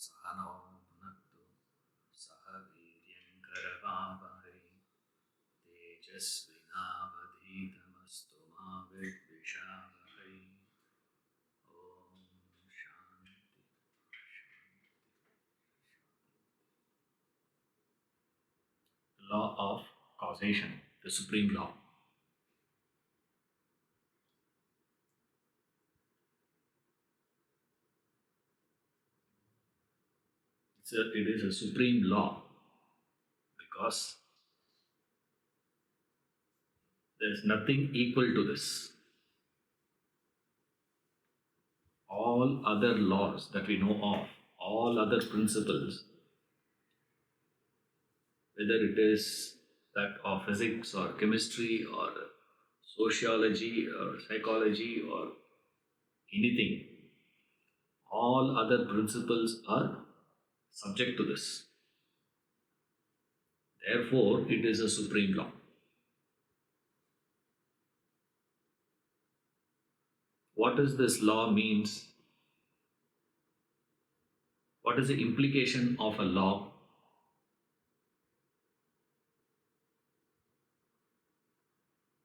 Sano Bhunaktu Sahaviryankaravavare Tejasvinavadhitamastu ma vidvishavare. Om Shanti. Law of causation, the supreme law. It is a supreme law because there's nothing equal to this. All other laws that we know of, all other principles, whether it is that of physics or chemistry or sociology or psychology or anything, all other principles are subject to this. Therefore, it is a supreme law. What does this law means? What is the implication of a law?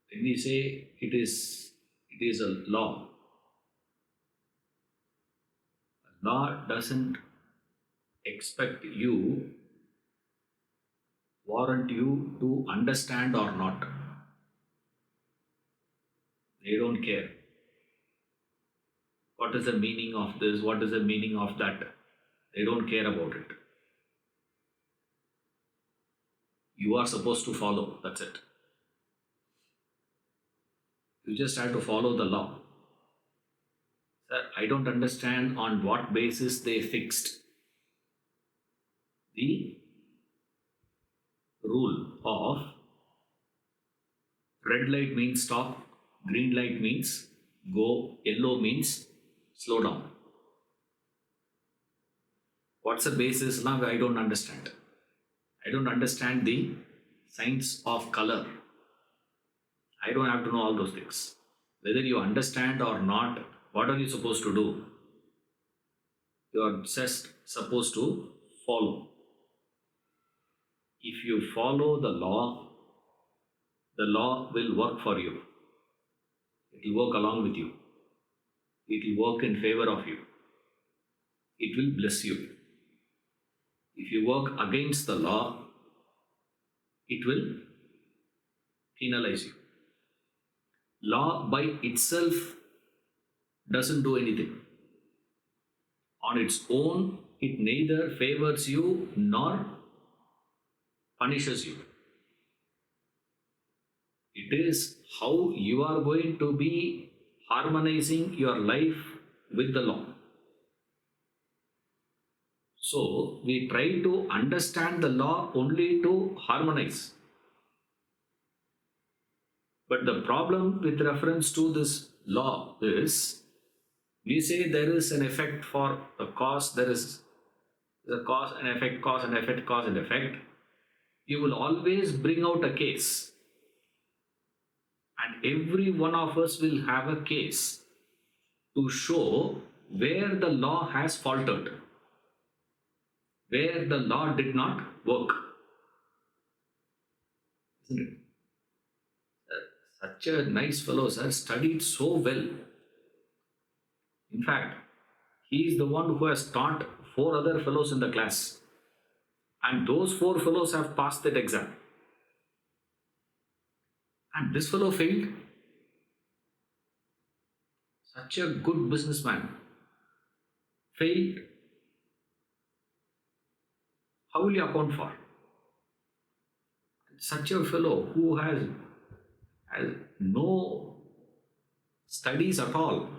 When we say it is a law doesn't expect you, warrant you to understand or not. They don't care. What is the meaning of this? What is the meaning of that? They don't care about it. You are supposed to follow, that's it. You just have to follow the law. Sir, I don't understand on what basis they fixed the rule of red light means stop, green light means go, yellow means slow down. What's the basis? Now I don't understand. I don't understand the science of color. I don't have to know all those things. Whether you understand or not, what are you supposed to do? You are just supposed to follow. If you follow the law will work for you. It will work along with you. It will work in favor of you. It will bless you. If you work against the law, it will penalize you. Law by itself doesn't do anything. On its own, it neither favors you nor punishes you. It is how you are going to be harmonizing your life with the law. So, we try to understand the law only to harmonize. But the problem with reference to this law is, we say there is an effect for the cause, there is the cause and effect, cause and effect, cause and effect. You will always bring out a case. And every one of us will have a case to show where the law has faltered, where the law did not work. Isn't it? Such a nice fellow, sir, studied so well. In fact, he is the one who has taught 4 other fellows in the class. And those 4 fellows have passed that exam. And this fellow failed. Such a good businessman failed. How will you account for? Such a fellow who has no studies at all,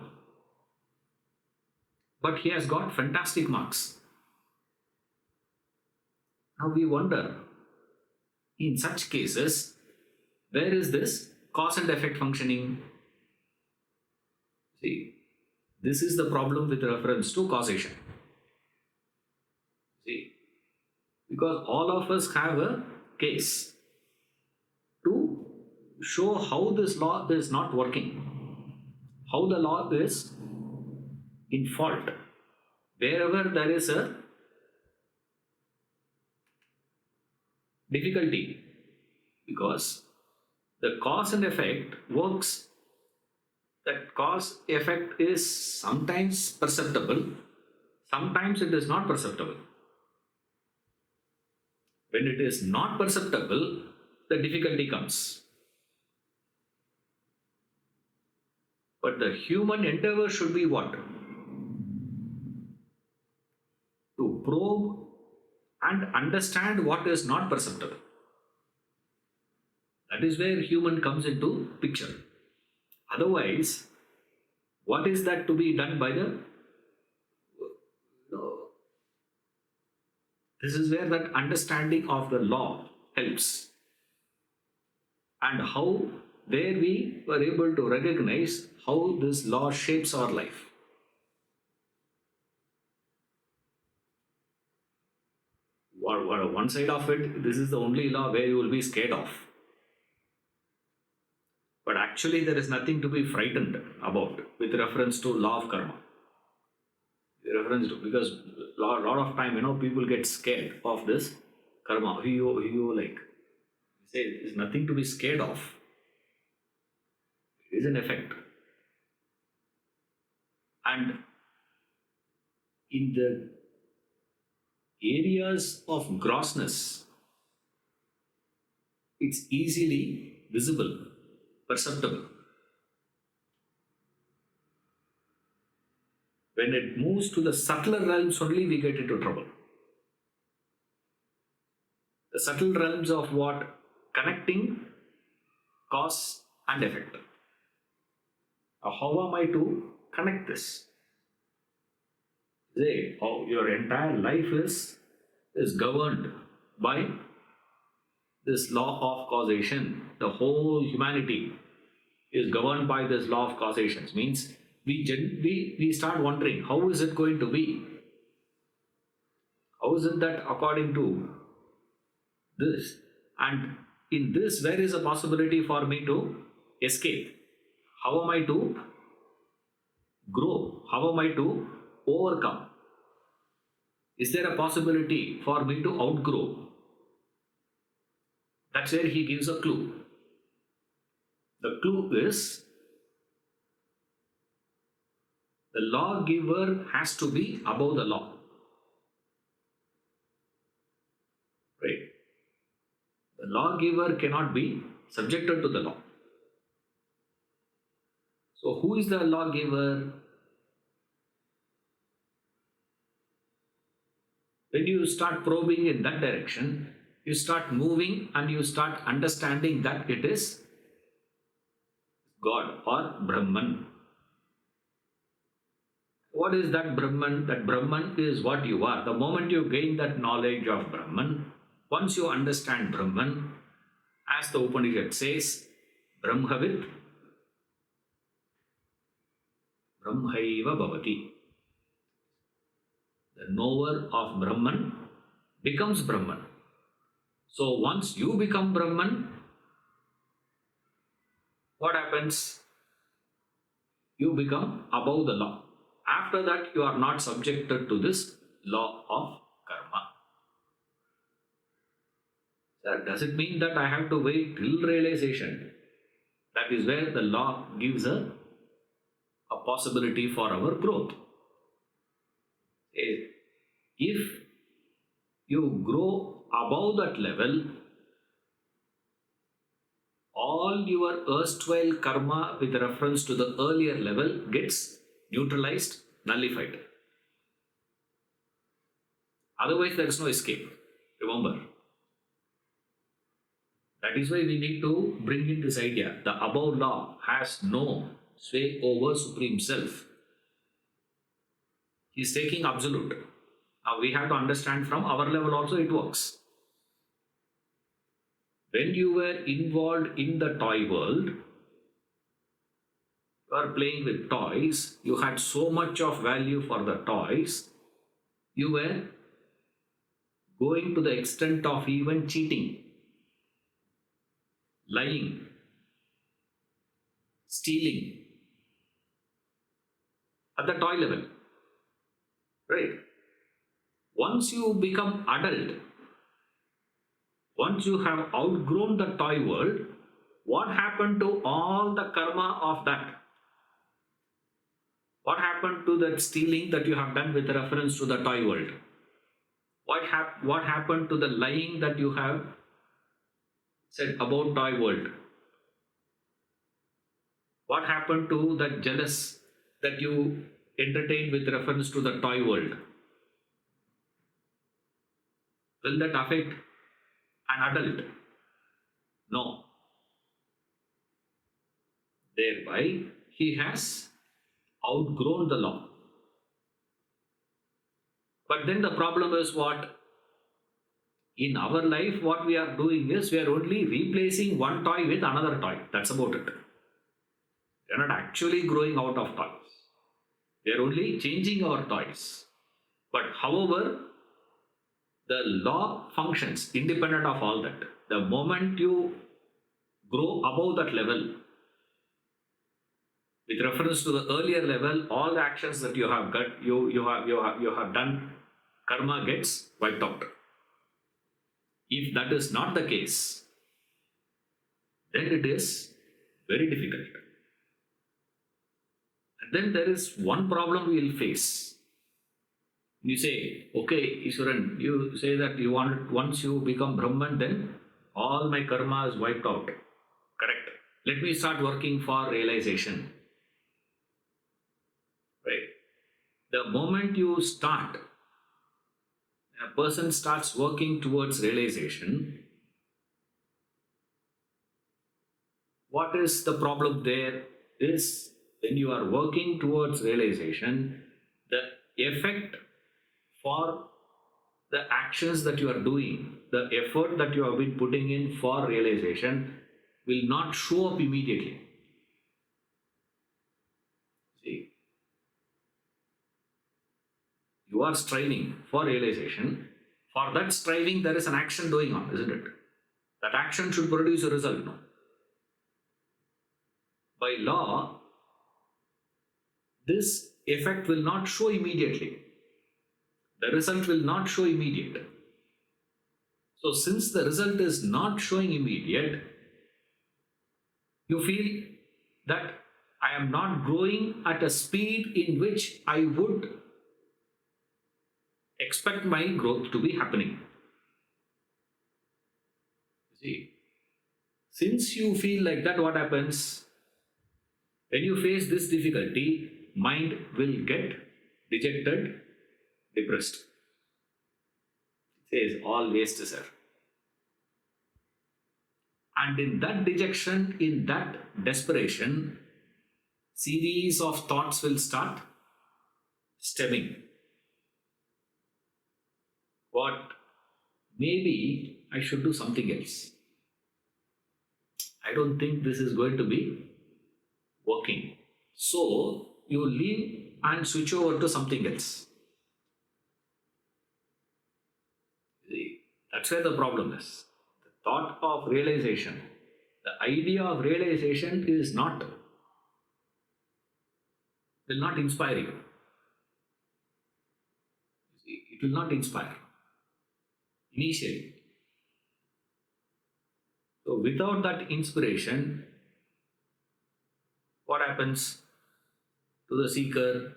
but he has got fantastic marks. Now we wonder, in such cases, where is this cause and effect functioning? See, this is the problem with reference to causation. See, because all of us have a case to show how this law is not working, how the law is in fault. Wherever there is a difficulty, because the cause and effect works. That cause effect is sometimes perceptible, sometimes it is not perceptible. When it is not perceptible, the difficulty comes. But the human endeavor should be what? To probe and understand what is not perceptible. That is where human comes into picture. Otherwise, what is that to be done by the... This is where that understanding of the law helps. And how there we were able to recognize how this law shapes our life. One side of it, this is the only law where you will be scared of. But actually there is nothing to be frightened about with reference to law of karma. Because a lot of time, people get scared of this karma. You say there's nothing to be scared of. It is an effect. And in the areas of grossness, it's easily visible, perceptible. When it moves to the subtler realms only, we get into trouble. The subtle realms of what? Connecting cause and effect. Now, how am I to connect this? Say, how your entire life is governed by this law of causation. The whole humanity is governed by this law of causation. Means we start wondering, how is it going to be? How is it that according to this, and in this, where is a possibility for me to escape? How am I to grow? How am I to overcome? Is there a possibility for me to outgrow? That's where he gives a clue. The clue is the lawgiver has to be above the law. Right? The lawgiver cannot be subjected to the law. So who is the lawgiver? When you start probing in that direction, you start moving and you start understanding that it is God or Brahman. What is that Brahman? That Brahman is what you are. The moment you gain that knowledge of Brahman, once you understand Brahman, as the Upanishad says, Brahmavit Brahmaiva Bhavati. The knower of Brahman becomes Brahman. So once you become Brahman, what happens? You become above the law. After that, you are not subjected to this law of karma. Does it mean that I have to wait till realization? That is where the law gives a possibility for our growth. If you grow above that level, all your erstwhile karma with reference to the earlier level gets neutralized, nullified. Otherwise, there is no escape. Remember. That is why we need to bring in this idea. The above law has no sway over Supreme Self. He is taking absolute. Now we have to understand from our level also it works. When you were involved in the toy world, you are playing with toys, you had so much of value for the toys, you were going to the extent of even cheating, lying, stealing at the toy level. Right? Once you become adult, Once you have outgrown the toy world, what happened to all the karma of that? What happened to that stealing that you have done with reference to the toy world? What happened to the lying that you have said about toy world? What happened to that jealous that you entertained with reference to the toy world? Will that affect an adult? No. Thereby, he has outgrown the law. But then the problem is what? In our life, what we are doing is we are only replacing one toy with another toy. That's about it. We are not actually growing out of toys. We are only changing our toys. But however, the law functions independent of all that. The moment you grow above that level, with reference to the earlier level, all the actions that you have got, you have done, karma gets wiped out. If that is not the case, then it is very difficult. And then there is one problem we will face. You say, okay, Ishwaran, you say that you want, once you become Brahman, then all my karma is wiped out. Correct. Let me start working for realization. Right. The moment you start, a person starts working towards realization, what is the problem there is when you are working towards realization, the effect for the actions that you are doing, the effort that you have been putting in for realization will not show up immediately. See, you are striving for realization. For that striving, there is an action going on, isn't it? That action should produce a result, no? By law, this effect will not show immediately. The result will not show immediate. So since the result is not showing immediate, you feel that I am not growing at a speed in which I would expect my growth to be happening. See, since you feel like that, what happens? When you face this difficulty, mind will get dejected, depressed. It says, all waste, sir. And in that dejection, in that desperation, series of thoughts will start stemming. What? Maybe I should do something else. I don't think this is going to be working. So you leave and switch over to something else. See, that's where the problem is. The thought of realization, the idea of realization is not, will not inspire you. See, it will not inspire initially. So without that inspiration, what happens to the seeker?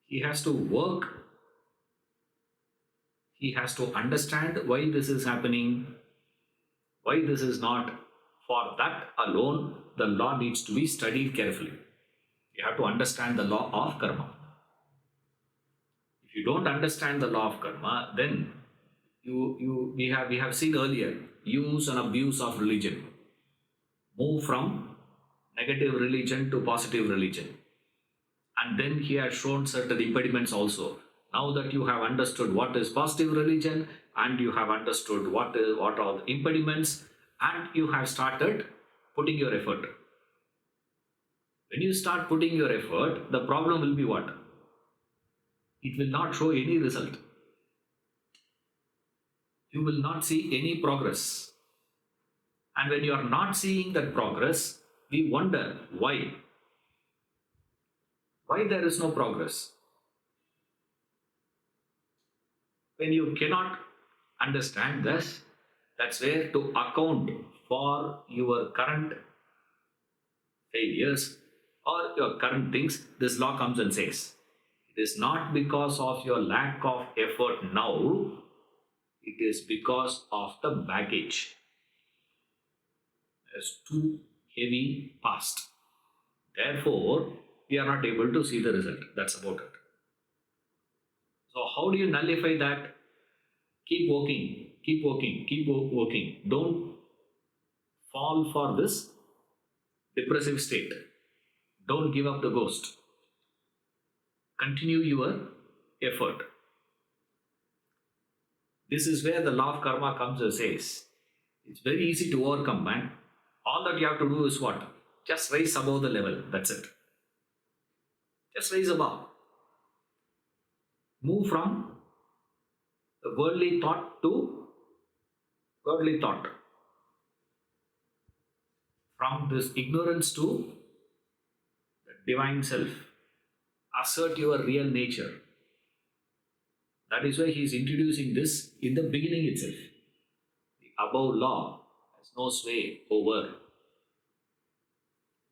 He has to work. He has to understand why this is happening, why this is not. For that alone, the law needs to be studied carefully. You have to understand the law of karma. If you don't understand the law of karma, then we have seen earlier, use and abuse of religion. Move from negative religion to positive religion. And then he has shown certain impediments also. Now that you have understood what is positive religion and you have understood what are the impediments, and you have started putting your effort. When you start putting your effort, the problem will be what? It will not show any result. You will not see any progress. And when you are not seeing that progress, we wonder why. Why there is no progress? When you cannot understand this, That's where to account for your current failures or your current things, this law comes and says, it is not because of your lack of effort now, it is because of the baggage. It's too heavy past. Therefore, we are not able to see the result. That's about it. So, how do you nullify that? Keep working, keep working, keep working. Don't fall for this depressive state. Don't give up the ghost. Continue your effort. This is where the law of karma comes and says, it's very easy to overcome, man. All that you have to do is what? Just rise above the level. That's it. Just rise above. Move from the worldly thought to godly thought. From this ignorance to the divine self. Assert your real nature. That is why he is introducing this in the beginning itself. The above law has no sway over.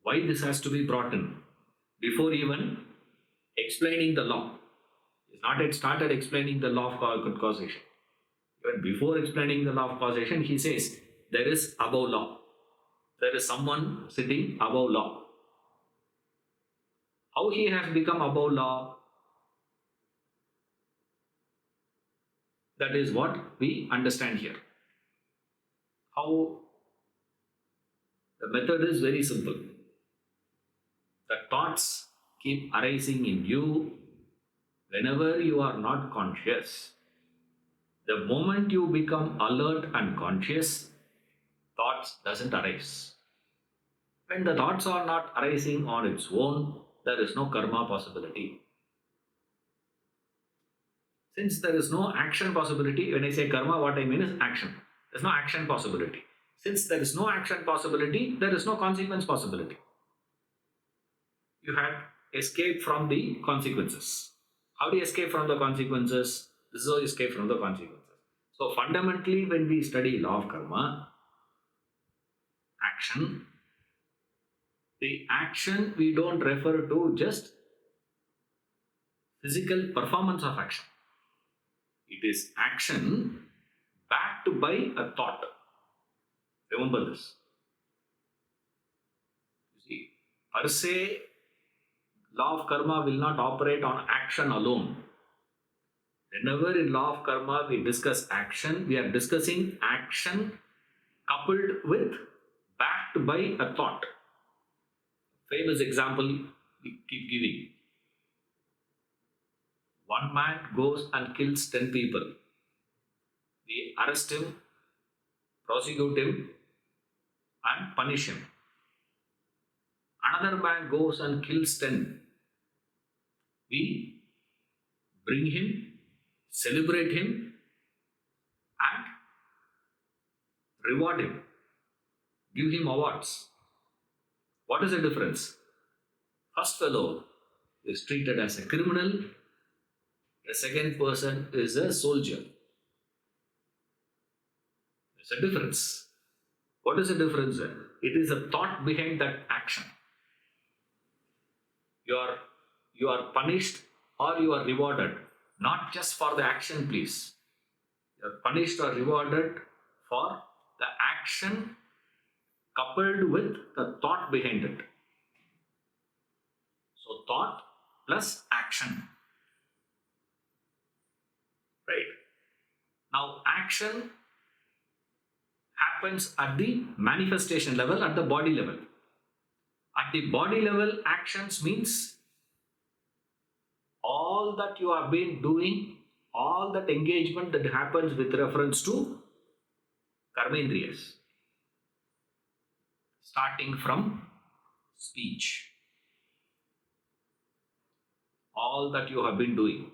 Why this has to be brought in? Before even explaining the law. He has not yet started explaining the law of causation. Even before explaining the law of causation, he says, there is above law. There is someone sitting above law. How he has become above law? That is what we understand here. How the method is very simple. The thoughts keep arising in you whenever you are not conscious. The moment you become alert and conscious, thoughts doesn't arise. When the thoughts are not arising on its own, there is no karma possibility. Since there is no action possibility, when I say karma, what I mean is action. There is no action possibility. Since there is no action possibility, there is no consequence possibility. You had escaped from the consequences. How do you escape from the consequences? This is how you escape from the consequences. So fundamentally, when we study law of karma, action, the action we don't refer to just physical performance of action. It is action backed by a thought. Remember this. You see, per se, law of karma will not operate on action alone. Whenever in law of karma we discuss action, we are discussing action coupled with, backed by a thought. Famous example we keep giving. One man goes and kills 10 people. We arrest him, prosecute him, and punish him. Another man goes and kills 10. We bring him, celebrate him, and reward him. Give him awards. What is the difference? First fellow is treated as a criminal. The second person is a soldier. There's a difference. What is the difference then? It is a thought behind that action. You are punished or you are rewarded, not just for the action, please. You are punished or rewarded for the action coupled with the thought behind it. So thought plus action. Right. Now action happens at the manifestation level, at the body level. At the body level, actions means all that you have been doing, all that engagement that happens with reference to karmendriyas. Starting from speech. All that you have been doing.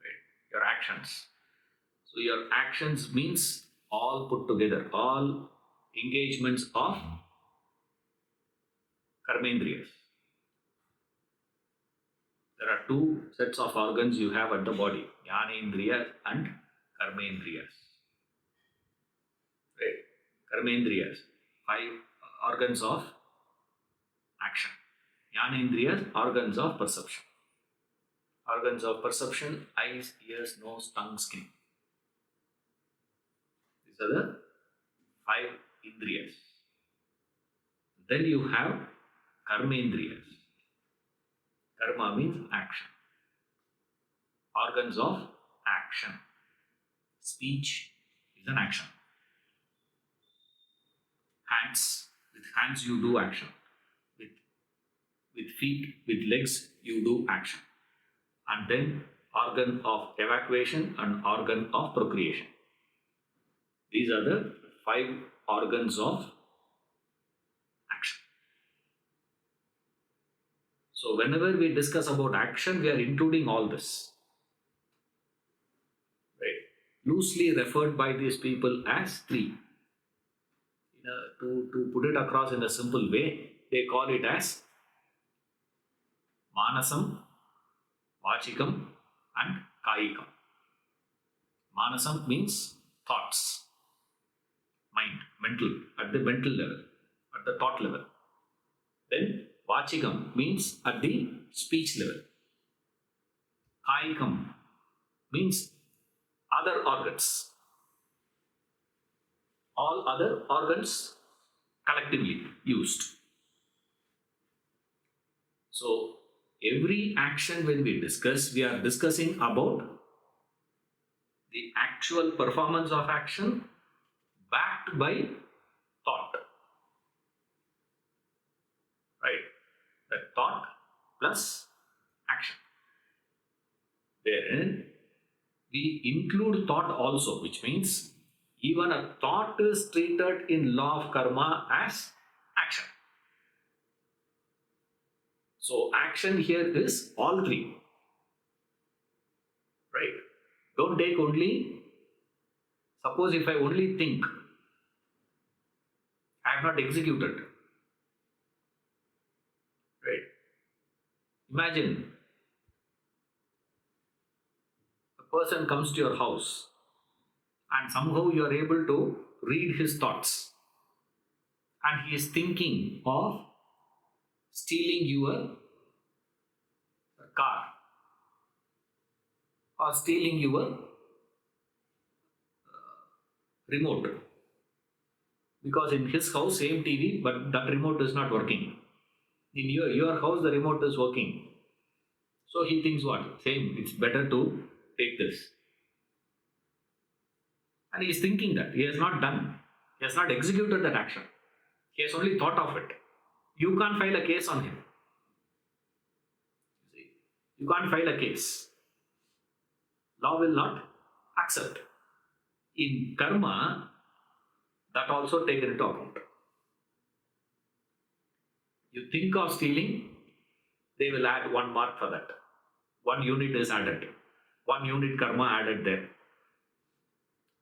Right? Your actions. So your actions means all put together, all engagements of karmendriyas. There are two sets of organs you have at the body, gyanendriyas and karmendriyas. karmendriyas, 5 organs of action. Gyanendriyas, organs of perception. Organs of perception: eyes, ears, nose, tongue, skin. These are the 5 indriyas. Then you have karmendriyas. Karma means action. Organs of action. Speech is an action. Hands, with hands you do action. With feet, with legs you do action. And then organ of evacuation and organ of procreation. These are the 5 organs of action. So whenever we discuss about action, we are including all this. Right? Loosely referred by these people as 3. To put it across in a simple way, they call it as manasam, vachikam and kayikam. Manasam means thoughts, mind, mental, at the mental level, at the thought level. Then vachikam means at the speech level. Kayikam means other organs. All other organs collectively used. So every action when we discuss, we are discussing about the actual performance of action backed by thought. Right? The thought plus action. Wherein we include thought also, which means even a thought is treated in law of karma as action. So action here is all 3. Right? Don't take only, suppose if I only think, I have not executed. Right? Imagine a person comes to your house and somehow you are able to read his thoughts and he is thinking of stealing your car or stealing your remote, because in his house same TV but that remote is not working. In your house the remote is working. So he thinks what? Same, it's better to take this. And he is thinking that. He has not done. He has not executed that action. He has only thought of it. You can't file a case on him. See, you can't file a case. Law will not accept. In karma, that also taken into account. You think of stealing, they will add 1 mark for that. 1 unit is added. 1 unit karma added there.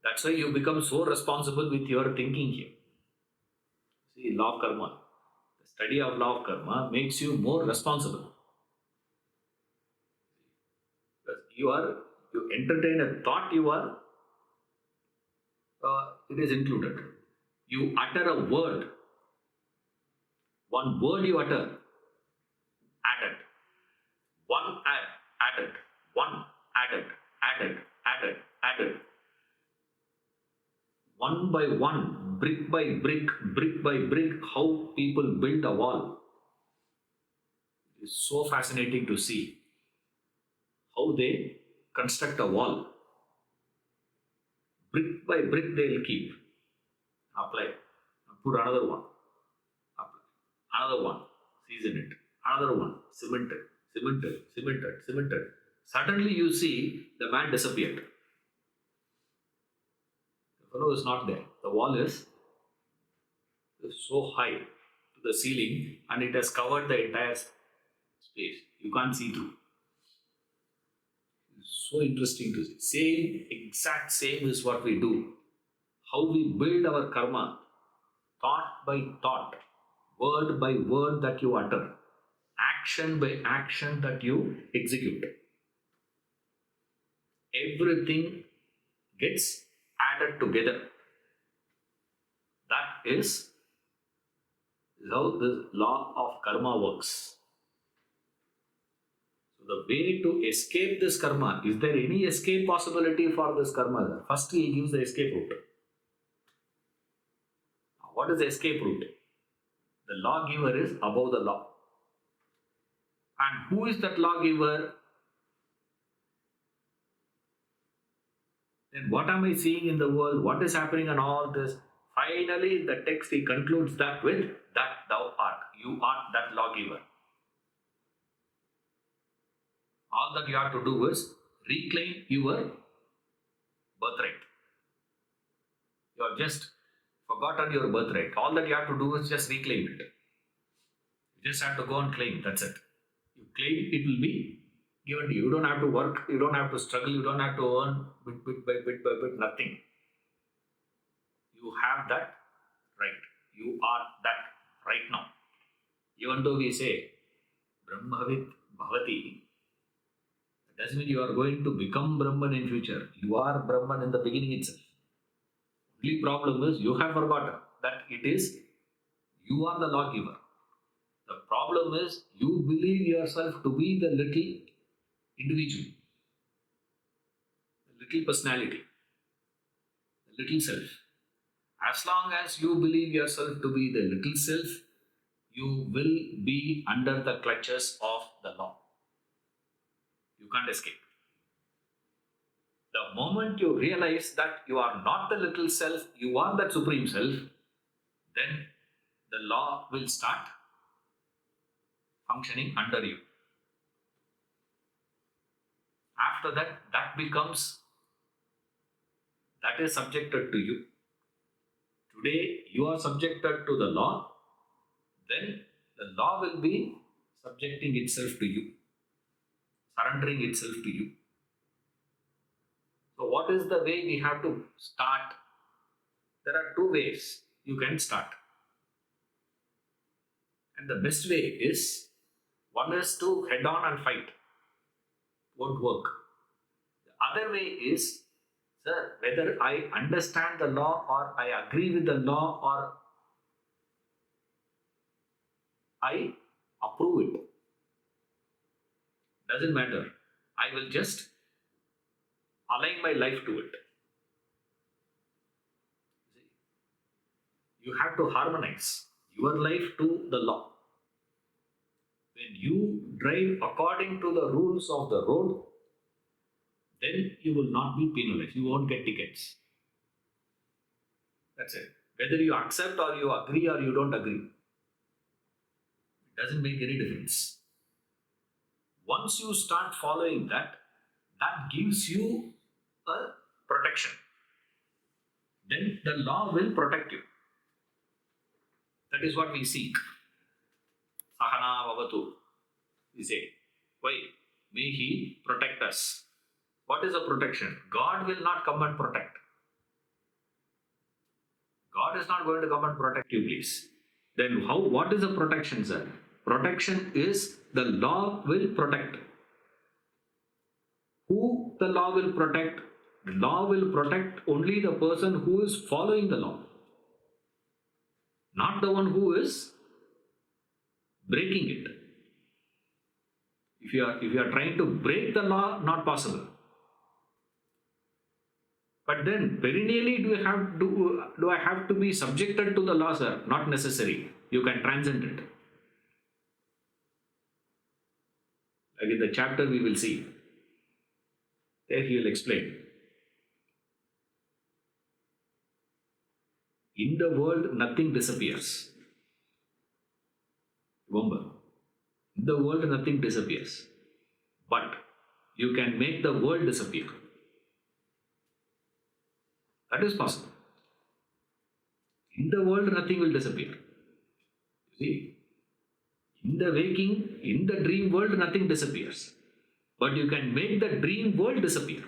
That's why you become so responsible with your thinking here. See, law of karma. The study of law of karma makes you more responsible. Because you entertain a thought, it is included. You utter a word. 1 word you utter, added. 1 added. 1 added. 1 by 1, brick by brick, how people build a wall. It is so fascinating to see how they construct a wall. Brick by brick they will keep. Apply. Put another one. Apply. Another one. Season it. Another one. Cemented. Suddenly you see the man disappeared. The fellow is not there. The wall is so high to the ceiling and it has covered the entire space. You can't see through. It's so interesting to see. Exact same is what we do. How we build our karma, thought by thought, word by word that you utter, action by action that you execute. Everything gets added together. That is how the law of karma works. So the way to escape this karma, is there any escape possibility for this karma? First he gives the escape route. What is the escape route? The lawgiver is above the law. And who is that lawgiver? Then what am I seeing in the world? What is happening and all this? Finally, the text he concludes that with, that thou art. You are that lawgiver. All that you have to do is reclaim your birthright. You have just forgotten your birthright. All that you have to do is just reclaim it. You just have to go and claim. That's it. You claim, it will be given to you. You don't have to work. You don't have to struggle. You don't have to earn bit by bit, nothing. You have that right. You are that right now. Even though we say Brahmavid Bhavati, it doesn't mean you are going to become Brahman in future. You are Brahman in the beginning itself. Only problem is you have forgotten that it is you are the lawgiver. The problem is you believe yourself to be the little individual, the little personality, the little self. As long as you believe yourself to be the little self, you will be under the clutches of the law. You can't escape. The moment you realize that you are not the little self, you are that supreme self, then the law will start functioning under you. After that, that is subjected to you. Today, you are subjected to the law, then the law will be subjecting itself to you, surrendering itself to you. So what is the way we have to start? There are two ways you can start. And the best way is, one is to head on and fight. Won't work. The other way is, sir, whether I understand the law or I agree with the law or I approve it. Doesn't matter. I will just align my life to it. You have to harmonize your life to the law. When you drive according to the rules of the road, then you will not be penalized. You won't get tickets. That's it. Whether you accept or you agree or you don't agree, it doesn't make any difference. Once you start following that, that gives you a protection. Then the law will protect you. That is what we seek. Sahana Vavatu, we say. Why? May He protect us. What is a protection? God will not come and protect. God is not going to come and protect you, please. Then what is a protection, sir? Protection is the law will protect. Who the law will protect? The law will protect only the person who is following the law, not the one who is breaking it. If you are trying to break the law, not possible. But then perennially do I have to be subjected to the law, sir? Not necessary. You can transcend it. Like in the chapter we will see. There he will explain. In the world, nothing disappears. Remember, in the world, nothing disappears. But you can make the world disappear. That is possible. In the world, nothing will disappear. You see, in the waking, in the dream world, nothing disappears. But you can make the dream world disappear.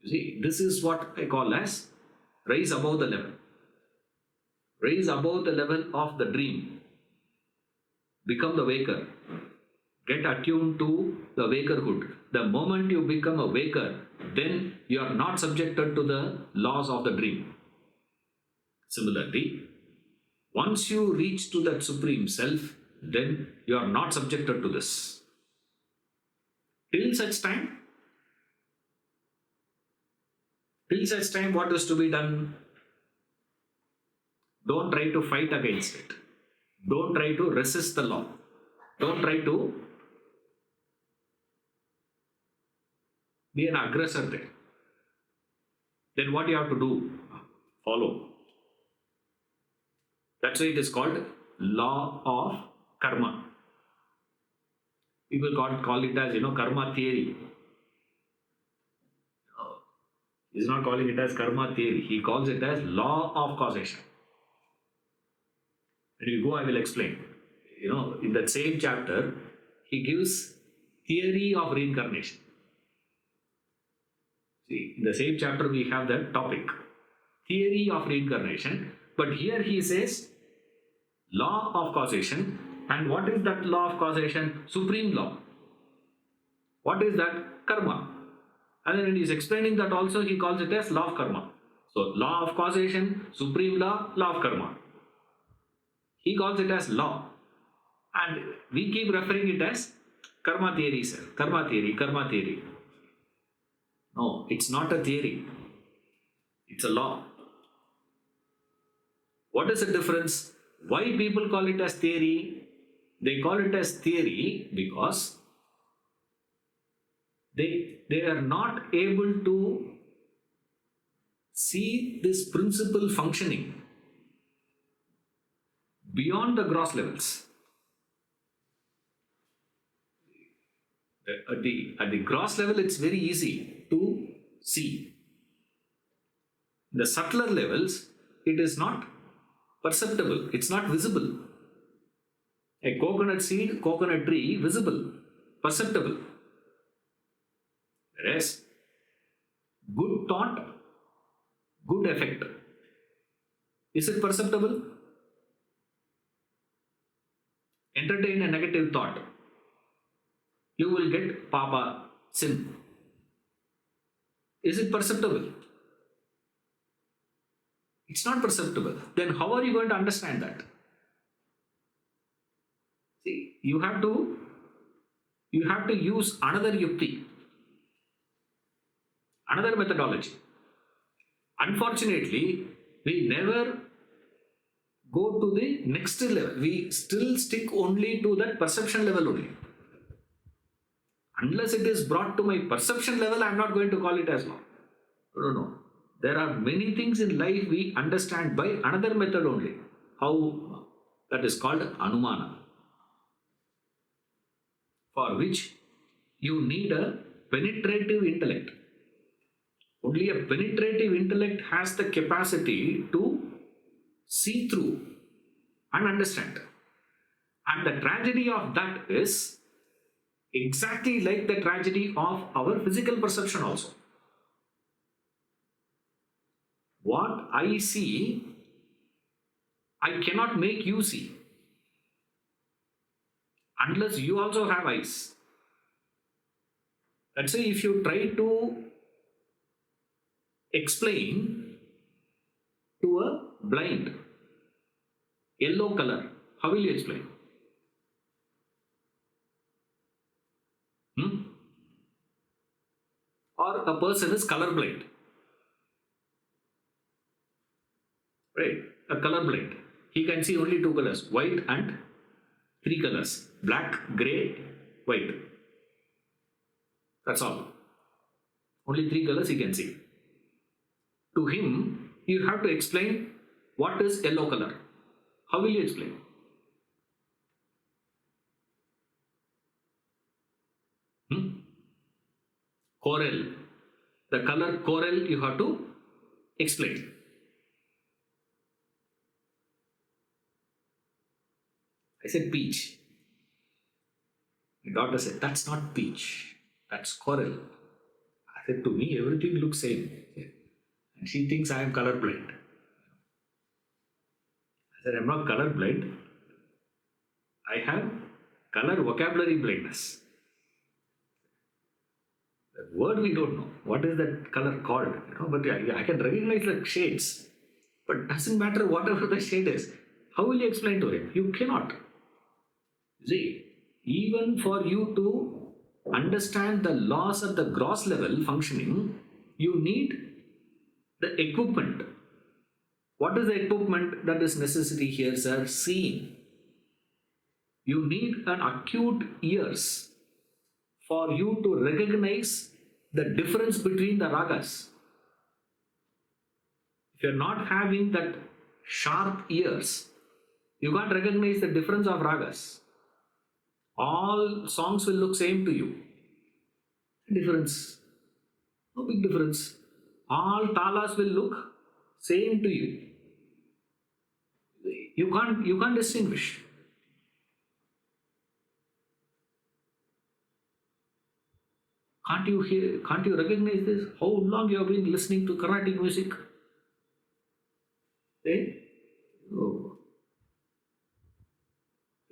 You see, this is what I call as rise above the level. Rise above the level of the dream. Become the waker. Get attuned to the wakerhood. The moment you become a waker, then you are not subjected to the laws of the dream. Similarly, once you reach to that Supreme Self, then you are not subjected to this. Till such time, what is to be done? Don't try to fight against it. Don't try to resist the law. Don't try to be an aggressor there. Then what you have to do? Follow. That's why it is called law of karma. People call it as, karma theory. He's not calling it as karma theory. He calls it as law of causation. When you go, I will explain. In that same chapter, he gives theory of reincarnation. See, in the same chapter we have that topic, theory of reincarnation. But here he says law of causation. And what is that law of causation? Supreme law. What is that? Karma. And then when he is explaining that also, he calls it as law of karma. So law of causation, supreme law, law of karma. He calls it as law. And we keep referring it as karma theory, sir. Karma theory. No, it's not a theory. It's a law. What is the difference? Why people call it as theory? They call it as theory because they are not able to see this principle functioning beyond the gross levels. At the gross level, it's very easy to see. The subtler levels, it is not perceptible, it's not visible. A coconut seed, coconut tree, visible, perceptible. Whereas, good thought, good effect. Is it perceptible? Entertain a negative thought. You will get papa, sin. Is it perceptible? It's not perceptible. Then how are you going to understand that? See, you have to use another yukti, another methodology. Unfortunately, we never go to the next level. We still stick only to that perception level only. Unless it is brought to my perception level, I am not going to call it as law. No. There are many things in life we understand by another method only. How? That is called anumana. For which you need a penetrative intellect. Only a penetrative intellect has the capacity to see through and understand. And the tragedy of that is exactly like the tragedy of our physical perception also. What I see, I cannot make you see. Unless you also have eyes. Let's say if you try to explain to a blind yellow color, how will you explain? Or a person is colorblind. Right? A colorblind. He can see only two colors, white and three colors, black, grey, white. That's all. Only three colors he can see. To him, you have to explain what is yellow color. How will you explain? Coral. The color coral you have to explain. I said peach. My daughter said, that's not peach. That's coral. I said, to me, everything looks same. And she thinks I am colorblind. I said, I'm not colorblind. I have color vocabulary blindness. That word we don't know. What is that color called? But I can recognize the shades. But doesn't matter whatever the shade is. How will you explain to him? You cannot. See, even for you to understand the laws at the gross level functioning, you need the equipment. What is the equipment that is necessary here, sir? Seeing. You need an acute ears for you to recognize the difference between the ragas. If you're not having that sharp ears, you can't recognize the difference of ragas. All songs will look same to you. Difference. No big difference. All talas will look same to you. You can't distinguish. Can't you recognize this? How long you have been listening to Carnatic music? They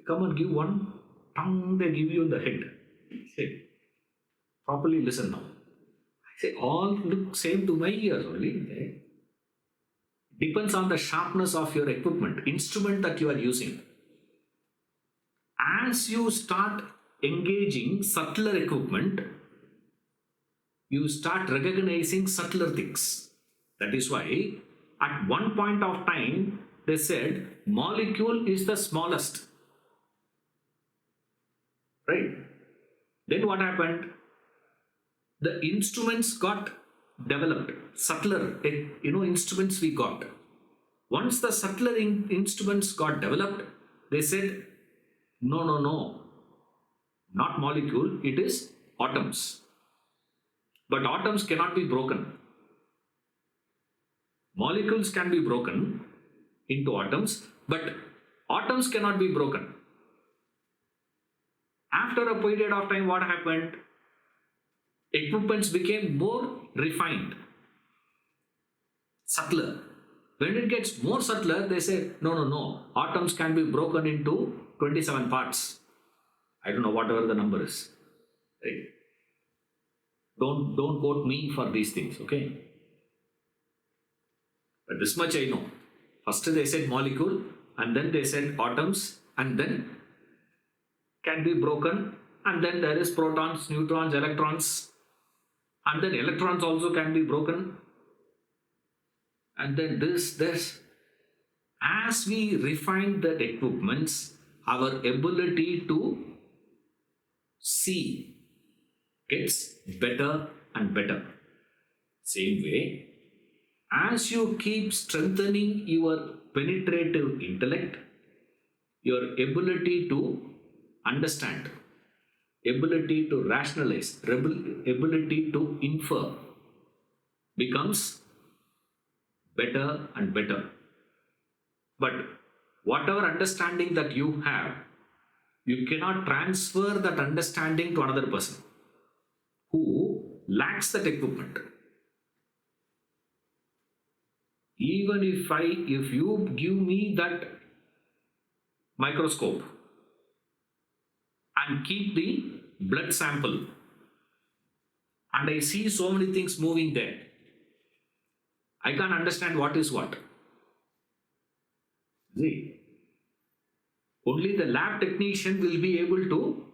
come and give one tongue, they give you in the head. Say, properly listen now. I say, all look same to my ears only. Depends on the sharpness of your equipment, instrument that you are using. As you start engaging subtler equipment, you start recognizing subtler things. That is why at one point of time they said molecule is the smallest. Right? Then what happened? The instruments got developed, subtler instruments we got. Once the subtler instruments got developed, they said no, not molecule, it is atoms. But atoms cannot be broken. Molecules can be broken into atoms, but atoms cannot be broken. After a period of time, what happened? Equipments became more refined, subtler. When it gets more subtler, they say, no, atoms can be broken into 27 parts. I don't know whatever the number is. Right? Don't quote me for these things, okay? But this much I know. First they said molecule, and then they said atoms, and then can be broken, and then there is protons, neutrons, electrons, and then electrons also can be broken, and then this. As we refine that equipments, our ability to see gets better and better. Same way, as you keep strengthening your penetrative intellect, your ability to understand, ability to rationalize, ability to infer becomes better and better. But whatever understanding that you have, you cannot transfer that understanding to another person who lacks that equipment. Even if you give me that microscope and keep the blood sample, and I see so many things moving there, I can't understand what is what. See, only the lab technician will be able to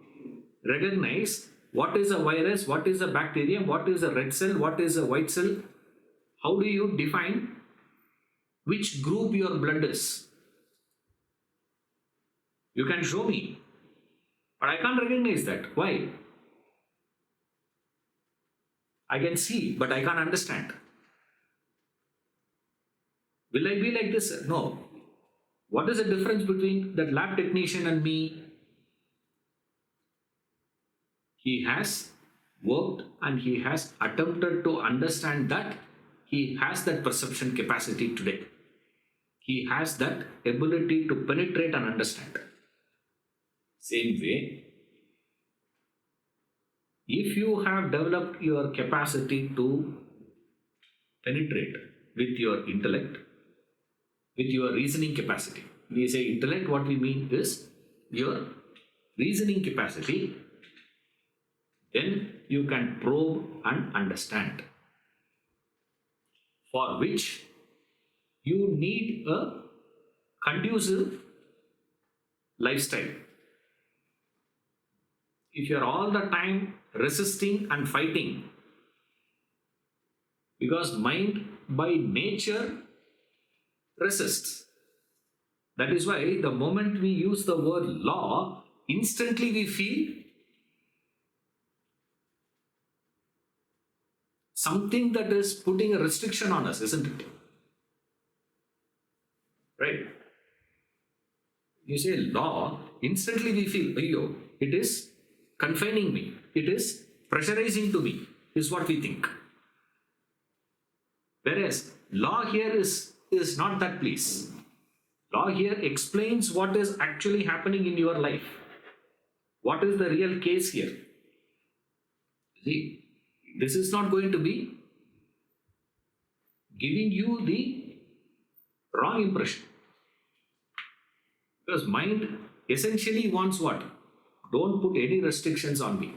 recognize what is a virus, what is a bacterium, what is a red cell, what is a white cell. How do you define which group your blood is? You can show me, but I can't recognize that. Why? I can see, but I can't understand. Will I be like this? No. What is the difference between that lab technician and me? He has worked and he has attempted to understand that he has that perception capacity today. He has that ability to penetrate and understand. Same way, if you have developed your capacity to penetrate with your intellect, with your reasoning capacity. When we say intellect, what we mean is your reasoning capacity, then you can probe and understand. For which You need a conducive lifestyle. If you are all the time resisting and fighting, because mind by nature resists. That is why the moment we use the word law, instantly we feel something that is putting a restriction on us, isn't it? Right? You say law, instantly we feel, ayyo, it is confining me, it is pressurizing to me, is what we think. Whereas law here is not that, please. Law here explains what is actually happening in your life. What is the real case here? See, this is not going to be giving you the wrong impression. Because mind essentially wants what? Don't put any restrictions on me.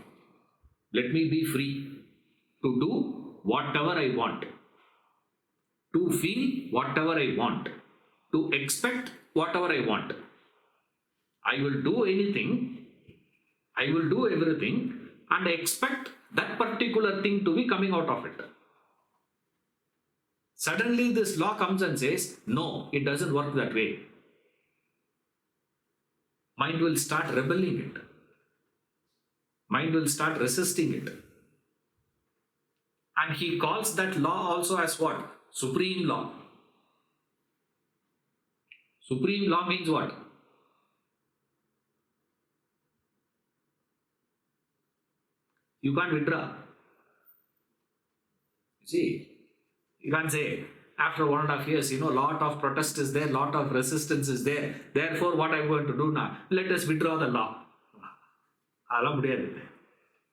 Let me be free to do whatever I want, to feel whatever I want, to expect whatever I want. I will do anything, I will do everything, and expect that particular thing to be coming out of it. Suddenly this law comes and says, no, it doesn't work that way. Mind will start rebelling it. Mind will start resisting it. And he calls that law also as what? Supreme law. Supreme law means what? You can't withdraw. You see, you can't say, after 1.5 years, lot of protest is there, lot of resistance is there. Therefore, what I'm going to do now? Let us withdraw the law.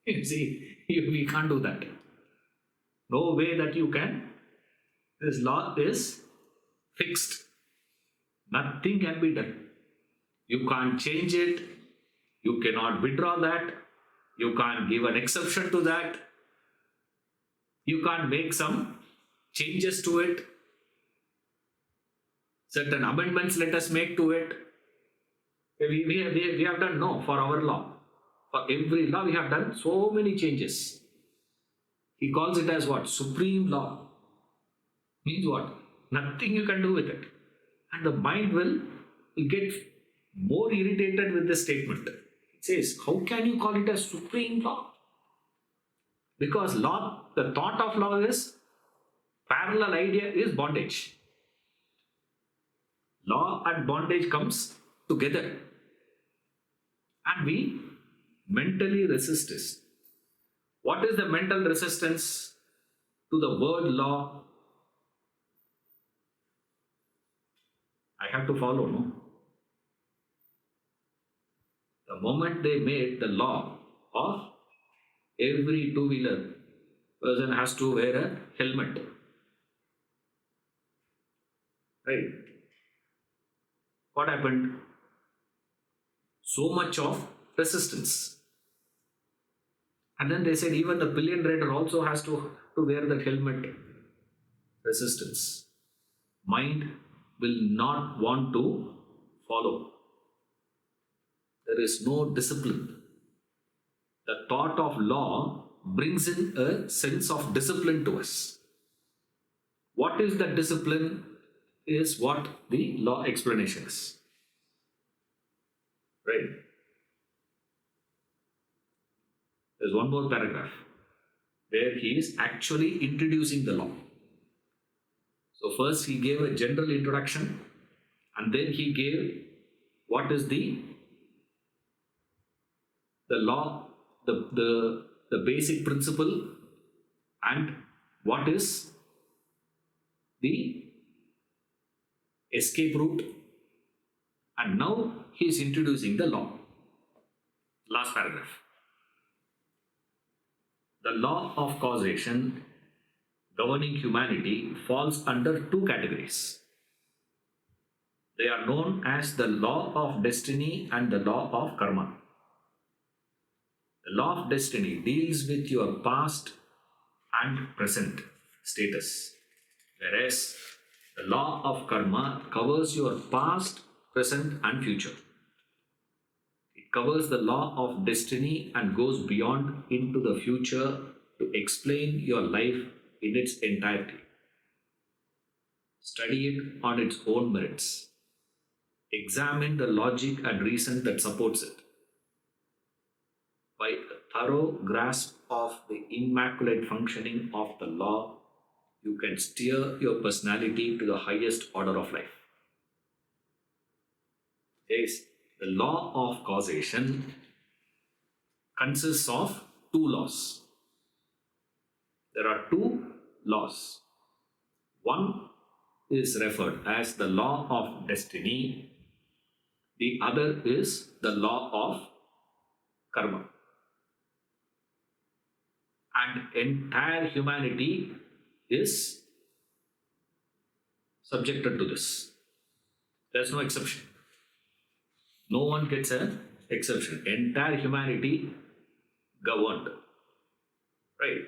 You see, we can't do that. No way that you can. This law is fixed. Nothing can be done. You can't change it. You cannot withdraw that. You can't give an exception to that. You can't make some changes to it. Certain amendments let us make to it. We have done no for our law. For every law we have done so many changes. He calls it as what? Supreme law. Means what? Nothing you can do with it. And the mind will get more irritated with this statement. It says, how can you call it a supreme law? Because law, the thought of law is, parallel idea is bondage. Law and bondage comes together. And we mentally resist this. What is the mental resistance to the word law? I have to follow, no? The moment they made the law of every two-wheeler person has to wear a helmet, right? What happened? So much of resistance. And then they said even the pillion rider also has to wear that helmet. Resistance. Mind will not want to follow. There is no discipline. The thought of law brings in a sense of discipline to us. What is that discipline is what the law explanation is. Right? There's one more paragraph where he is actually introducing the law. So first he gave a general introduction, and then he gave what is the law, the basic principle, and what is the escape route, and now he is introducing the law. Last paragraph. The law of causation governing humanity falls under two categories. They are known as the law of destiny and the law of karma. The law of destiny deals with your past and present status, whereas The law of karma covers your past, present, and future. It covers the law of destiny and goes beyond into the future to explain your life in its entirety. Study it on its own merits. Examine the logic and reason that supports it. By a thorough grasp of the immaculate functioning of the law, you can steer your personality to the highest order of life. Yes, the law of causation consists of two laws. There are two laws. One is referred as the law of destiny. The other is the law of karma. And entire humanity is subjected to this. There's no exception. No one gets an exception. Entire humanity governed. Right?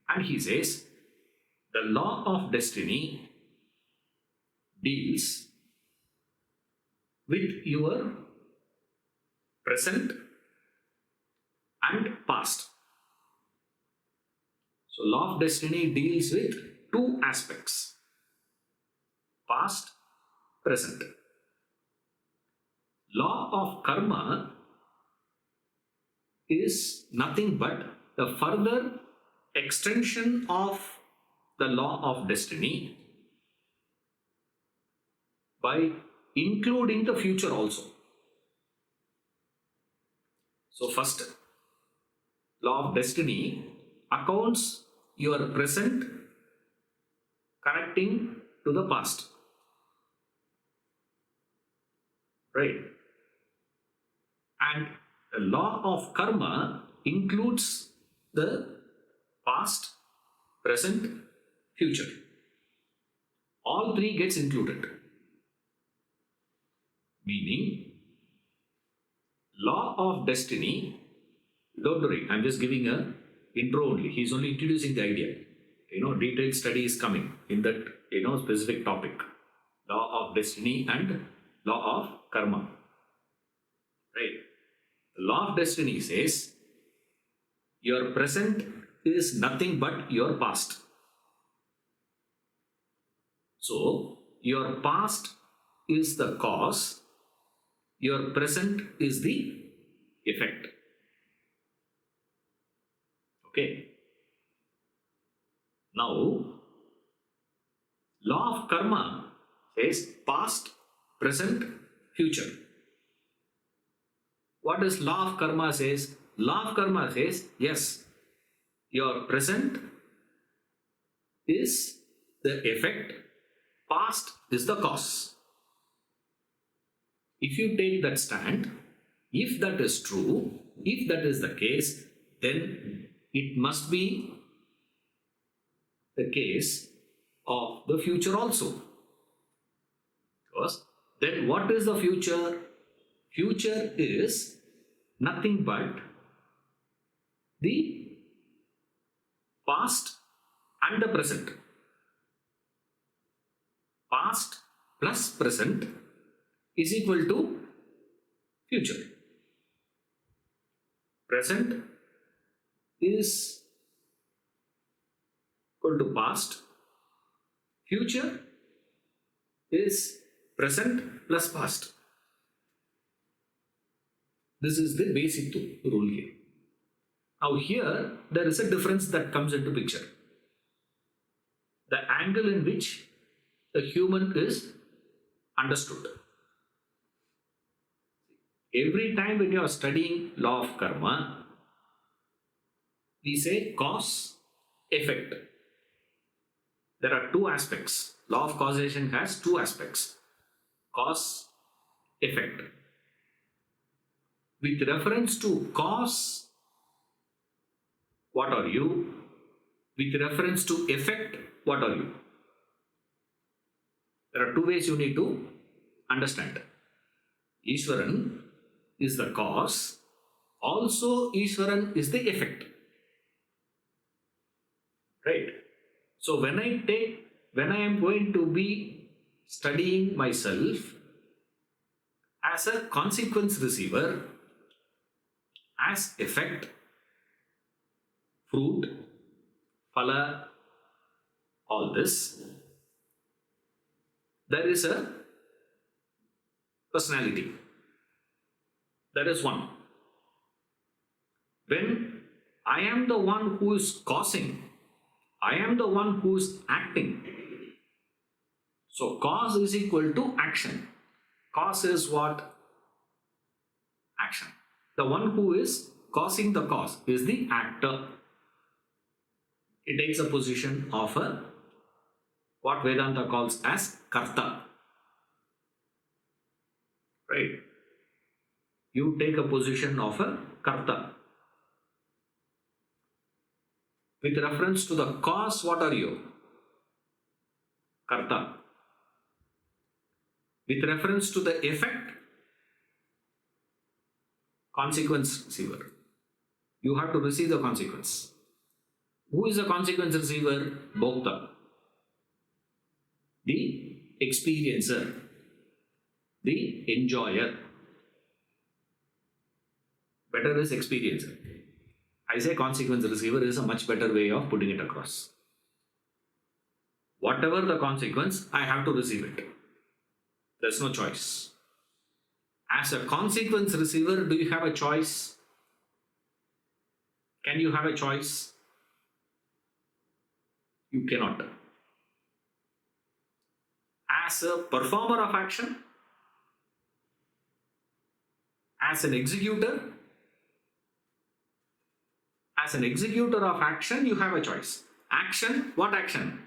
And he says, the law of destiny deals with your present and past. So, law of destiny deals with two aspects: past, present. Law of karma is nothing but the further extension of the law of destiny by including the future also. So, first, law of destiny accounts your present connecting to the past. Right? And the law of karma includes the past, present, future. All three gets included. Meaning, law of destiny, don't worry, I'm just giving a intro only. He's only introducing the idea. Detailed study is coming in that, specific topic. Law of destiny and law of karma. Right? The law of destiny says, your present is nothing but your past. So, your past is the cause, your present is the effect. Okay. Now, law of karma says past, present, future. What does law of karma says? Law of karma says, yes, your present is the effect, past is the cause. If you take that stand, if that is true, if that is the case, then it must be the case of the future also. Because then what is the future? Future is nothing but the past and the present. Past plus present is equal to future. Present is equal to past. Future is present plus past. This is the basic rule here. Now here there is a difference that comes into picture. The angle in which the human is understood. Every time when you are studying law of karma, we say cause, effect. There are two aspects. Law of causation has two aspects: cause, effect. With reference to cause, what are you? With reference to effect, what are you? There are two ways you need to understand. Ishwaran is the cause, also Ishwaran is the effect. Right? So when I take when I am going to be studying myself as a consequence receiver, as effect, fruit, phala, all this, there is a personality. That is one. When I am the one who is causing, I am the one who is acting. So cause is equal to action. Cause is what? Action. The one who is causing the cause is the actor. It takes a position of a what Vedanta calls as karta. Right? You take a position of a karta. With reference to the cause, what are you? Karta. With reference to the effect, consequence receiver. You have to receive the consequence. Who is the consequence receiver? Bhokta. The experiencer. The enjoyer. Better is experiencer. I say consequence receiver is a much better way of putting it across. Whatever the consequence, I have to receive it. There's no choice. As a consequence receiver, do you have a choice? Can you have a choice? You cannot. As a performer of action, as an executor of action, you have a choice. Action, what action?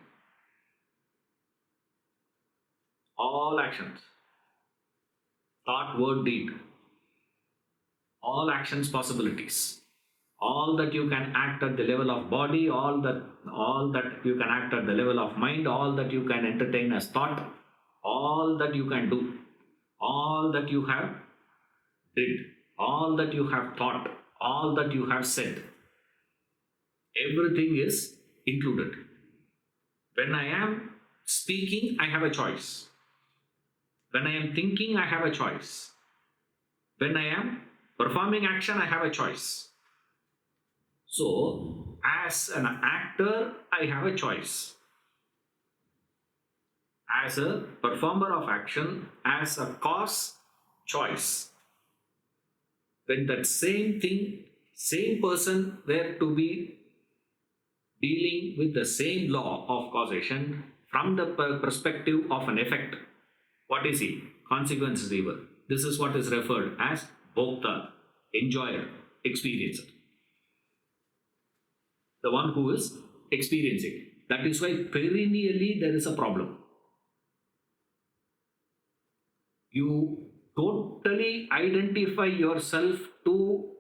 All actions. Thought, word, deed. All actions, possibilities. All that you can act at the level of body, all that you can act at the level of mind, all that you can entertain as thought, all that you can do, all that you have did, all that you have thought, all that you have said, everything is included. When I am speaking, I have a choice. When I am thinking, I have a choice. When I am performing action, I have a choice. So, as an actor, I have a choice. As a performer of action, as a cause, choice. When that same thing, same person were to be dealing with the same law of causation from the perspective of an effect, what is he? Consequence receiver. This is what is referred as bhokta, enjoyer, experiencer. The one who is experiencing. That is why perennially there is a problem. You totally identify yourself to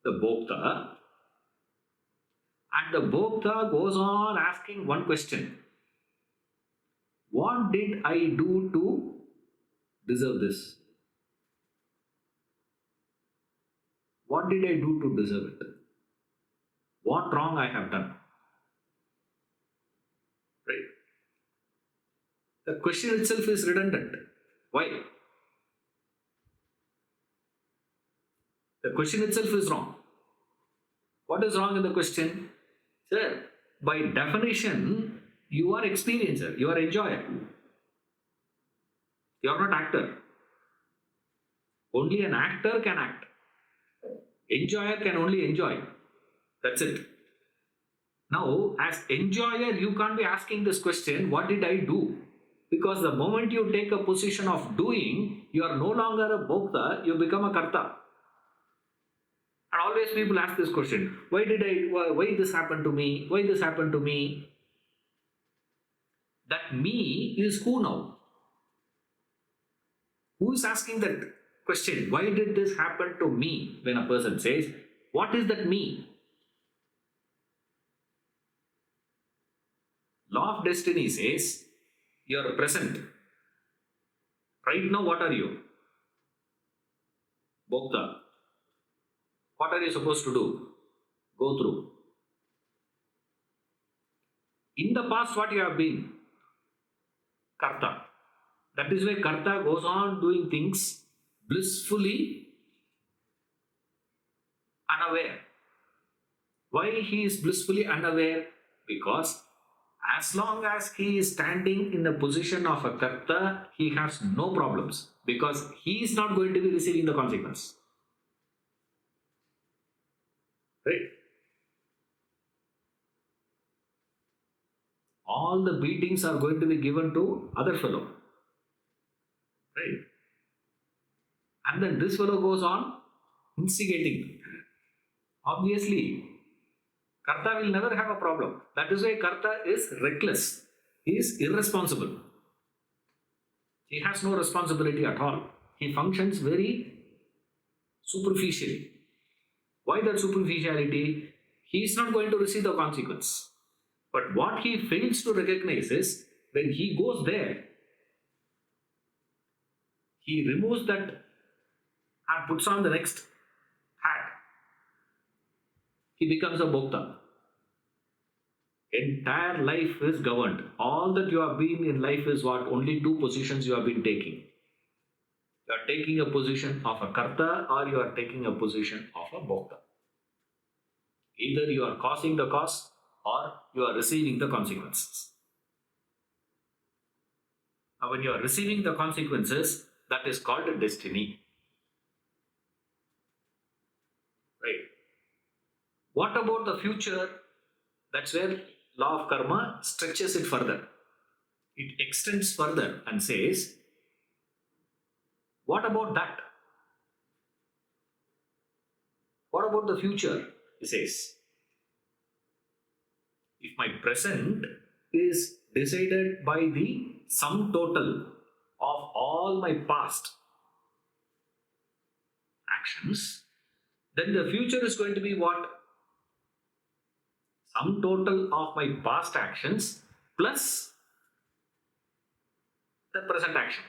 the bhokta, and the bhokta goes on asking one question. What did I do to deserve this? What did I do to deserve it? What wrong I have done? Right? The question itself is redundant. Why? The question itself is wrong. What is wrong in the question? Sir, by definition, you are experiencer, you are enjoyer. You are not actor. Only an actor can act. Enjoyer can only enjoy. That's it. Now, as enjoyer, you can't be asking this question, what did I do? Because the moment you take a position of doing, you are no longer a bhokta, you become a karta. And always people ask this question, why this happened to me? Why this happened to me? That me is who now? Who is asking that question? Why did this happen to me? When a person says, what is that me? Law of destiny says, you are present. Right now, what are you? Bhokta. What are you supposed to do? Go through. In the past, what you have been? karta. That is why karta goes on doing things blissfully unaware. Why he is blissfully unaware? Because as long as he is standing in the position of a karta, he has no problems because he is not going to be receiving the consequence. Right? All the beatings are going to be given to other fellow. Right? And then this fellow goes on instigating. Obviously, karta will never have a problem. That is why karta is reckless. He is irresponsible. He has no responsibility at all. He functions very superficially. Why that superficiality? He is not going to receive the consequence. But what he fails to recognize is when he goes there, he removes that and puts on the next hat. He becomes a bhokta. Entire life is governed. All that you have been in life is what? Only two positions you have been taking. You are taking a position of a karta or you are taking a position of a bhokta. Either you are causing the cause or you are receiving the consequences. Now when you are receiving the consequences, that is called a destiny. Right? What about the future? That's where law of karma stretches it further. It extends further and says, what about that? What about the future? He says, if my present is decided by the sum total of all my past actions, then the future is going to be what? Sum total of my past actions plus the present action.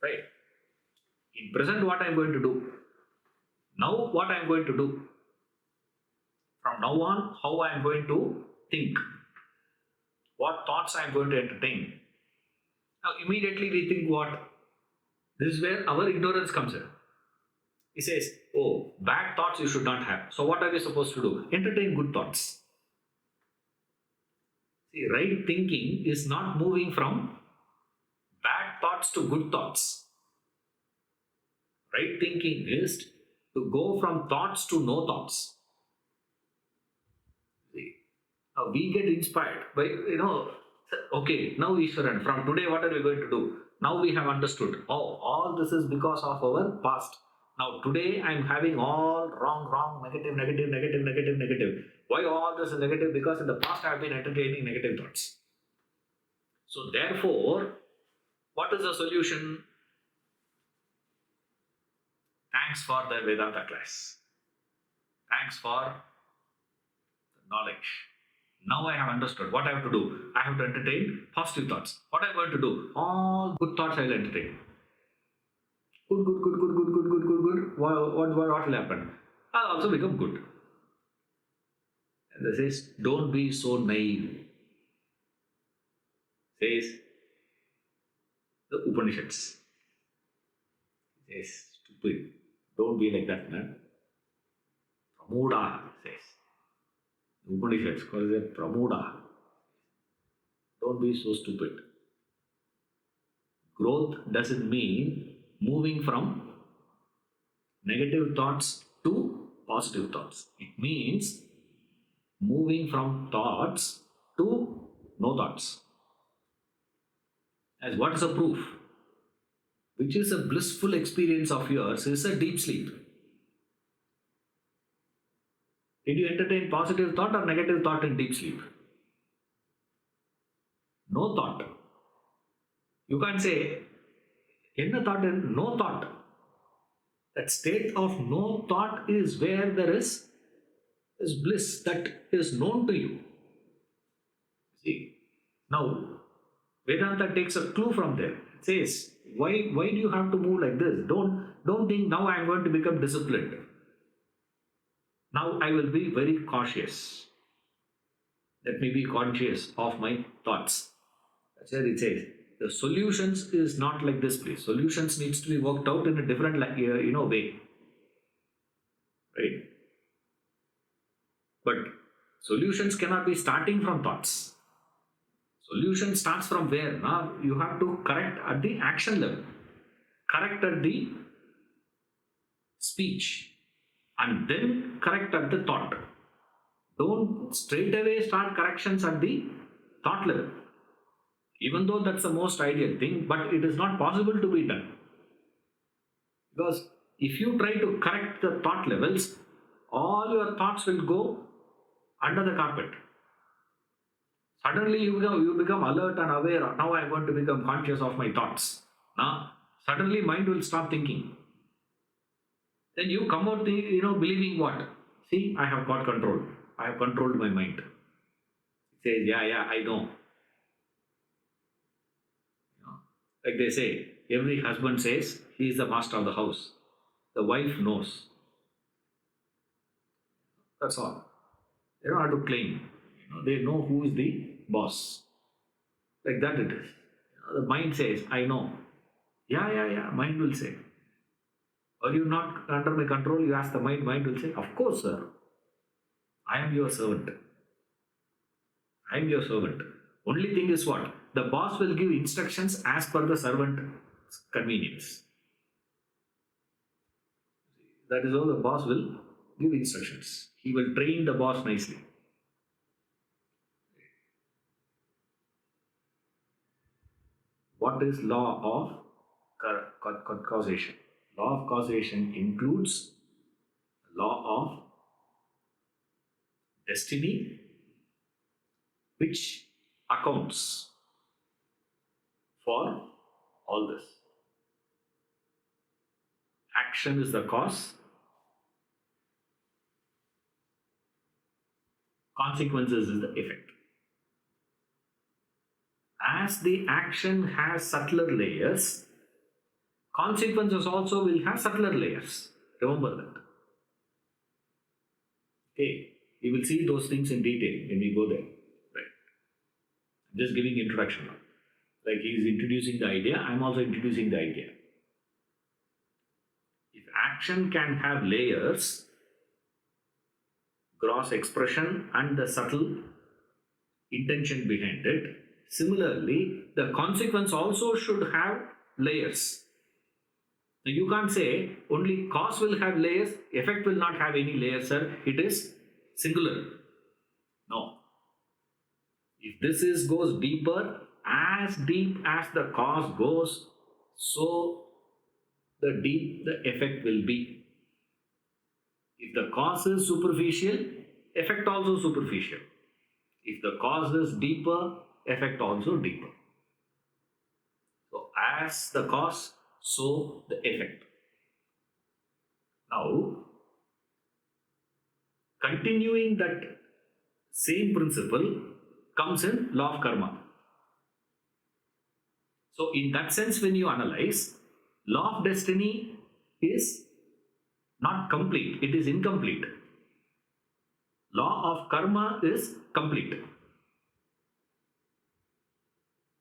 Right? In present, what I am going to do? Now, what I am going to do? From now on, how I am going to think? What thoughts I am going to entertain? Now, immediately we think what? This is where our ignorance comes in. He says, oh, bad thoughts you should not have. So what are we supposed to do? Entertain good thoughts. See, right thinking is not moving from bad thoughts to good thoughts. Right thinking is to go from thoughts to no thoughts. See, now we get inspired by, okay, now Ishwaran, from today what are we going to do? Now we have understood, oh, all this is because of our past. Now today I am having all wrong, negative. Why all this is negative? Because in the past I have been entertaining negative thoughts. So therefore, what is the solution? Thanks for the Vedanta class. Thanks for the knowledge. Now I have understood what I have to do. I have to entertain positive thoughts. What I am going to do? All good thoughts I will entertain. Good. What will happen? I'll also become good. And this says, don't be so naive. Says the Upanishads. Says, stupid. Don't be like that, man. Pramuda, says. The Upanishads call it Pramuda. Don't be so stupid. Growth doesn't mean moving from negative thoughts to positive thoughts. It means moving from thoughts to no thoughts. As what is the proof? Which is a blissful experience of yours is a deep sleep. Did you entertain positive thought or negative thought in deep sleep? No thought. You can't say, enna thought and no thought. That state of no thought is where there is bliss that is known to you. See, now Vedanta takes a clue from there. It says, why do you have to move like this? Don't think now I am going to become disciplined. Now I will be very cautious. Let me be conscious of my thoughts. That's where it says the solutions is not like this, please. Solutions needs to be worked out in a different way, right? But solutions cannot be starting from thoughts. Solution starts from where? Now you have to correct at the action level, correct at the speech, and then correct at the thought. Don't straight away start corrections at the thought level, even though that's the most ideal thing, but it is not possible to be done. Because if you try to correct the thought levels, all your thoughts will go under the carpet. Suddenly you become alert and aware. Now I want to become conscious of my thoughts. Now suddenly mind will start thinking. Then you come out believing what? See, I have got control. I have controlled my mind. It says, yeah, I know. Like they say, every husband says he is the master of the house. The wife knows. That's all. They don't have to claim. They know who is the boss. Like that it is. The mind says, I know. Yeah. Mind will say. Are you not under my control? You ask the mind. Mind will say, of course, sir. I am your servant. I am your servant. Only thing is what? The boss will give instructions as per the servant's convenience. That is how the boss will give instructions. He will train the boss nicely. What is law of causation? Law of causation includes law of destiny, which accounts for all this. Action is the cause, consequences is the effect. As the action has subtler layers, consequences also will have subtler layers. Remember that. Okay, we will see those things in detail when we go there. Right. I'm just giving introduction now. Like he is introducing the idea, I'm also introducing the idea. If action can have layers, gross expression and the subtle intention behind it, similarly, the consequence also should have layers. Now you can't say only cause will have layers, effect will not have any layers, sir. It is singular. No. If this goes deeper, as deep as the cause goes, so the deep the effect will be. If the cause is superficial, effect also superficial. If the cause is deeper, effect also deeper. So as the cause, so the effect. Now, continuing that same principle comes in law of karma. So in that sense, when you analyze, law of destiny is not complete, it is incomplete. Law of karma is complete.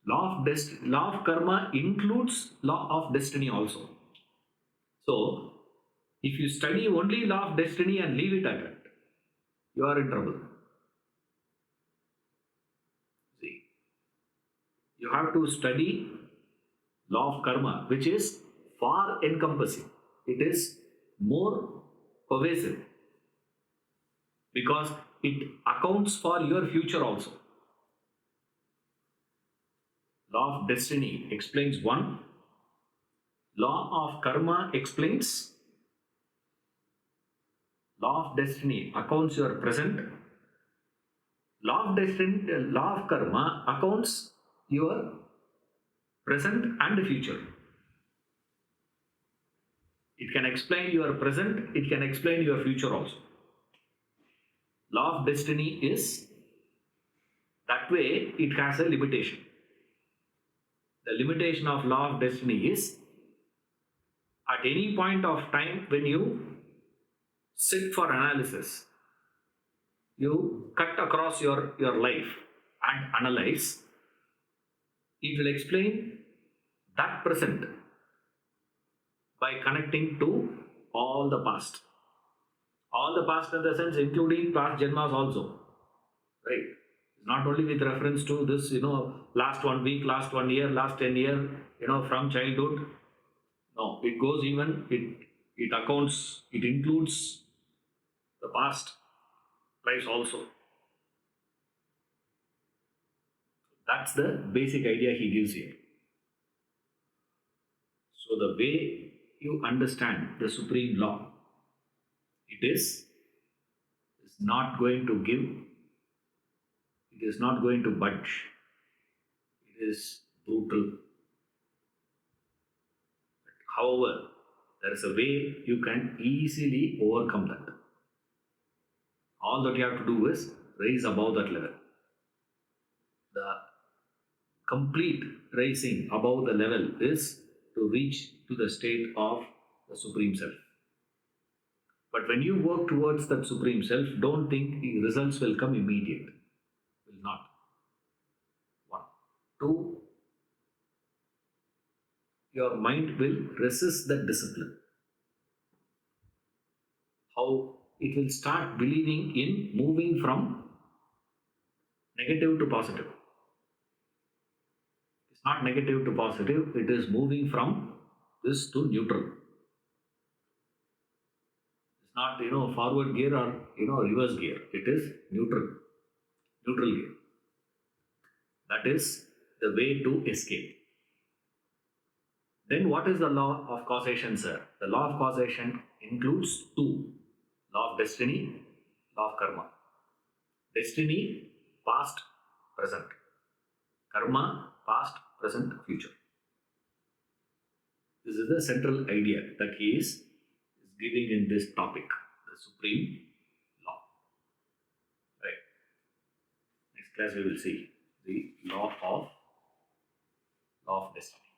Law of karma includes law of destiny also. So, if you study only law of destiny and leave it at that, you are in trouble. See, you have to study law of karma, which is far encompassing. It is more pervasive because it accounts for your future also. Law of destiny explains one. Law of karma explains. Law of destiny accounts your present. Law of karma accounts your present and future. It can explain your present, it can explain your future also. Law of destiny is that way, it has a limitation. The limitation of law of destiny is at any point of time when you sit for analysis, you cut across your life and analyze, it will explain that present by connecting to all the past. All the past in the sense including past janmas also. Right? Not only with reference to this, last 1 week, last 1 year, last 10 years, from childhood. No, it goes even, it accounts, it includes the past lives also. That's the basic idea he gives here. So the way you understand the supreme law, it is not going to give, it is not going to budge, it is brutal. However, there is a way you can easily overcome that. All that you have to do is raise above that level. The complete rising above the level is to reach to the state of the Supreme Self. But when you work towards that Supreme Self, don't think the results will come immediate. Will not. 1. 2. Your mind will resist that discipline. How? It will start believing in moving from negative to positive. It's not negative to positive, it is moving from this to neutral. It's not, forward gear or, reverse gear. It is neutral gear. That is the way to escape. Then what is the law of causation, sir? The law of causation includes 2. Law of destiny, law of karma. Destiny, past, present. Karma, past, present, future. This is the central idea that he is giving in this topic, the supreme law. Right. Next class we will see the law of destiny.